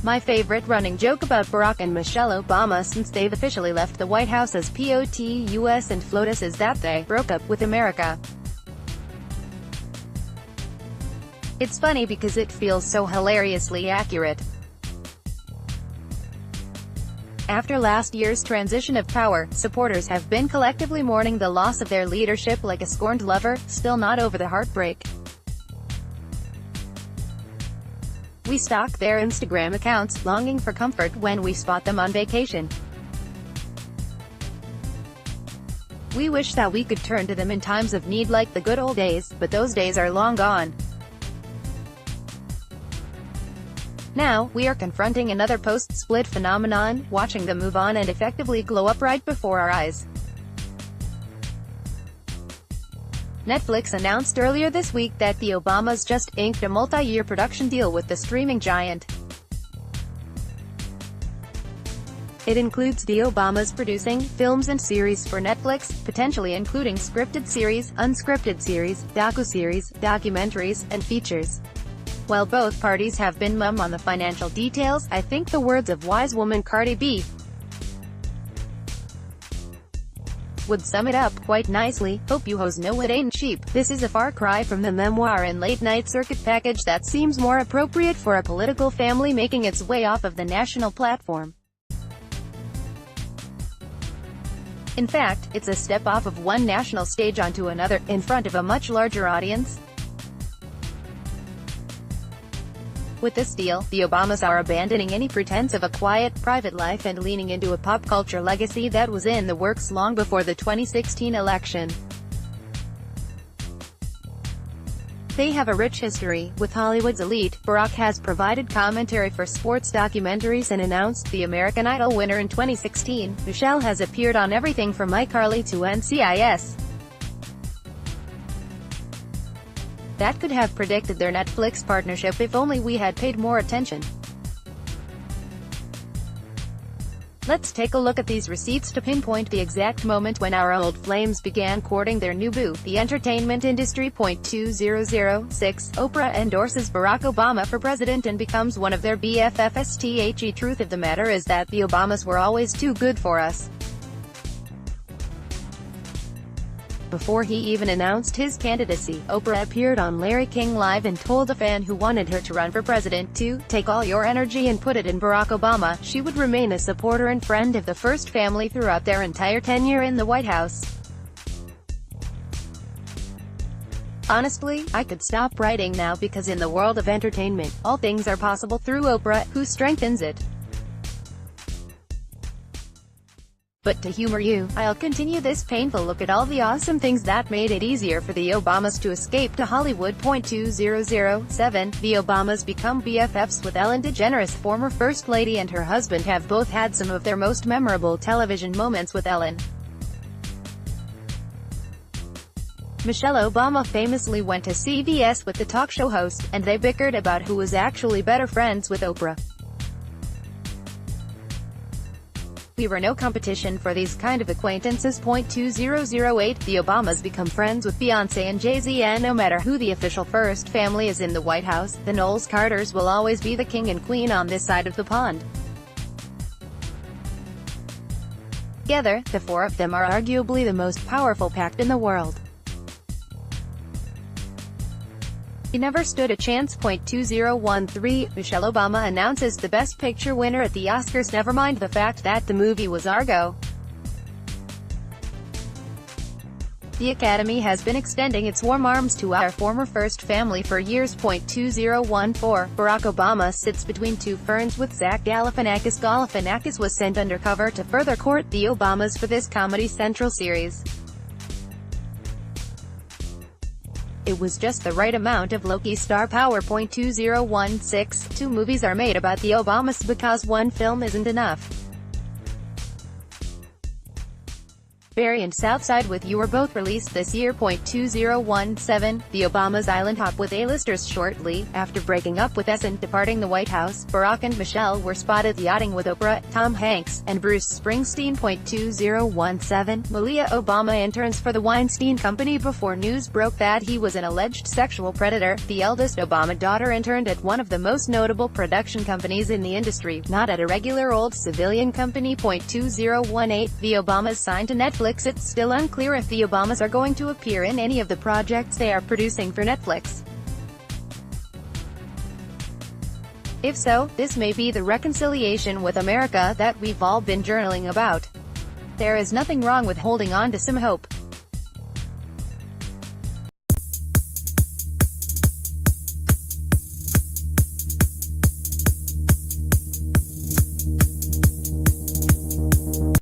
My favorite running joke about Barack and Michelle Obama since they've officially left the White House as POTUS and FLOTUS is that they broke up with America. It's funny because it feels so hilariously accurate. After last year's transition of power, supporters have been collectively mourning the loss of their leadership like a scorned lover, still not over the heartbreak. We stalk their Instagram accounts, longing for comfort when we spot them on vacation. We wish that we could turn to them in times of need like the good old days, but those days are long gone. Now, we are confronting another post-split phenomenon, watching them move on and effectively glow up right before our eyes. Netflix announced earlier this week that the Obamas just inked a multi-year production deal with the streaming giant. It includes the Obamas producing films and series for Netflix, potentially including scripted series, unscripted series, docuseries, documentaries, and features. While both parties have been mum on the financial details, I think the words of wise woman Cardi B would sum it up quite nicely. Hope you hoes know it ain't cheap. This is a far cry from the memoir and late-night circuit package that seems more appropriate for a political family making its way off of the national platform. In fact, it's a step off of one national stage onto another, in front of a much larger audience. With this deal, the Obamas are abandoning any pretense of a quiet, private life and leaning into a pop culture legacy that was in the works long before the 2016 election. They have a rich history with Hollywood's elite. Barack has provided commentary for sports documentaries and announced the American Idol winner in 2016. Michelle has appeared on everything from iCarly to NCIS. That could have predicted their Netflix partnership if only we had paid more attention. Let's take a look at these receipts to pinpoint the exact moment when our old flames began courting their new boo. The entertainment industry. 2006, Oprah endorses Barack Obama for president and becomes one of their BFFs. Truth of the matter is that the Obamas were always too good for us. Before he even announced his candidacy, Oprah appeared on Larry King Live and told a fan who wanted her to run for president to take all your energy and put it in Barack Obama. She would remain a supporter and friend of the first family throughout their entire tenure in the White House. Honestly, I could stop writing now because in the world of entertainment, all things are possible through Oprah, who strengthens it. But to humor you, I'll continue this painful look at all the awesome things that made it easier for the Obamas to escape to Hollywood. 2007, the Obamas become BFFs with Ellen DeGeneres. Former First Lady and her husband have both had some of their most memorable television moments with Ellen. Michelle Obama famously went to CBS with the talk show host, and they bickered about who was actually better friends with Oprah. We were no competition for these kind of acquaintances. 2008, the Obamas become friends with Beyoncé and Jay-Z, and no matter who the official first family is in the White House, the Knowles Carters will always be the king and queen on this side of the pond. Together, the four of them are arguably the most powerful pact in the world. He never stood a chance. 2013, Michelle Obama announces the Best Picture winner at the Oscars. Never mind the fact that the movie was Argo. The Academy has been extending its warm arms to our former first family for years. 2014, Barack Obama sits between two ferns with Zach Galifianakis. Galifianakis was sent undercover to further court the Obamas for this Comedy Central series. It was just the right amount of low-key star power. 2016, two movies are made about the Obamas because one film isn't enough. Berry and Southside with You were both released this year. 2017, the Obamas island hop with A-listers. Shortly after breaking up with S and departing the White House, Barack and Michelle were spotted yachting with Oprah, Tom Hanks, and Bruce Springsteen. 2017, Malia Obama interns for the Weinstein Company before news broke that he was an alleged sexual predator. The eldest Obama daughter interned at one of the most notable production companies in the industry, not at a regular old civilian company. 2018, the Obamas signed to Netflix. It's still unclear if the Obamas are going to appear in any of the projects they are producing for Netflix. If so, this may be the reconciliation with America that we've all been journaling about. There is nothing wrong with holding on to some hope.